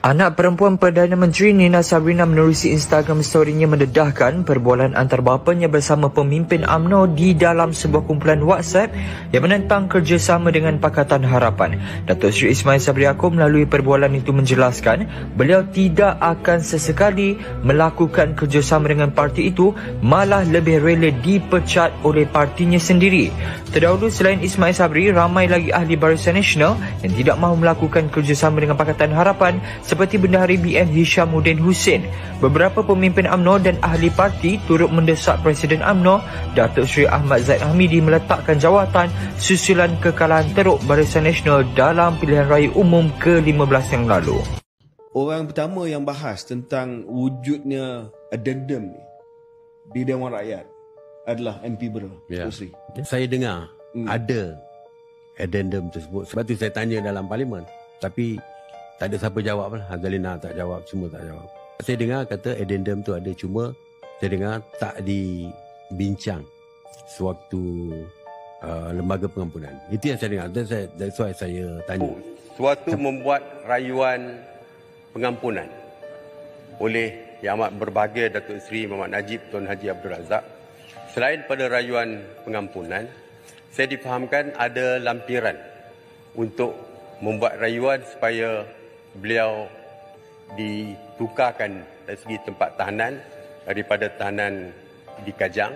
Anak perempuan Perdana Menteri Nina Sabrina menerusi Instagram story-nya mendedahkan perbualan antar bapanya bersama pemimpin UMNO di dalam sebuah kumpulan WhatsApp yang menentang kerjasama dengan Pakatan Harapan. Datuk Seri Ismail Sabri Yaakob melalui perbualan itu menjelaskan beliau tidak akan sesekali melakukan kerjasama dengan parti itu, malah lebih rela dipecat oleh partinya sendiri. Terdahulu selain Ismail Sabri, ramai lagi ahli Barisan Nasional yang tidak mahu melakukan kerjasama dengan Pakatan Harapan seperti Bendahari BN Hishamuddin Hussein. Beberapa pemimpin UMNO dan ahli parti turut mendesak Presiden UMNO Datuk Seri Ahmad Zahid Hamidi meletakkan jawatan susulan kekalahan teruk Barisan Nasional dalam pilihan raya umum ke-15 yang lalu. Orang pertama yang bahas tentang wujudnya addendum di Dewan Rakyat adalah MP Bera. Ya. Saya dengar ada addendum tersebut. Sebab tu saya tanya dalam parlimen. Tapi tak ada siapa jawab lah. Hazalina tak jawab, semua tak jawab. Saya dengar kata addendum tu ada, cuma saya dengar tak dibincang sewaktu lembaga pengampunan. Itu yang saya dengar. That's why saya tanya. Suatu membuat rayuan pengampunan oleh Yang Amat Berbahagia Datuk Seri Muhammad Najib Tun Haji Abdul Razak. Selain pada rayuan pengampunan, saya difahamkan ada lampiran untuk membuat rayuan supaya beliau ditukarkan dari segi tempat tahanan daripada tahanan di Kajang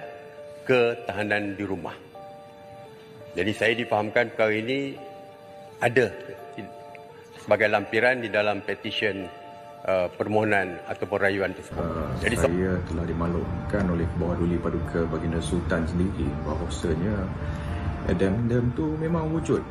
ke tahanan di rumah. Jadi saya difahamkan perkara ini ada sebagai lampiran di dalam petisyen permohonan ataupun rayuan tersebut. Jadi saya telah dimaklumkan oleh Bawah Duli Paduka Baginda Sultan sendiri bahawasanya addendum tu memang wujud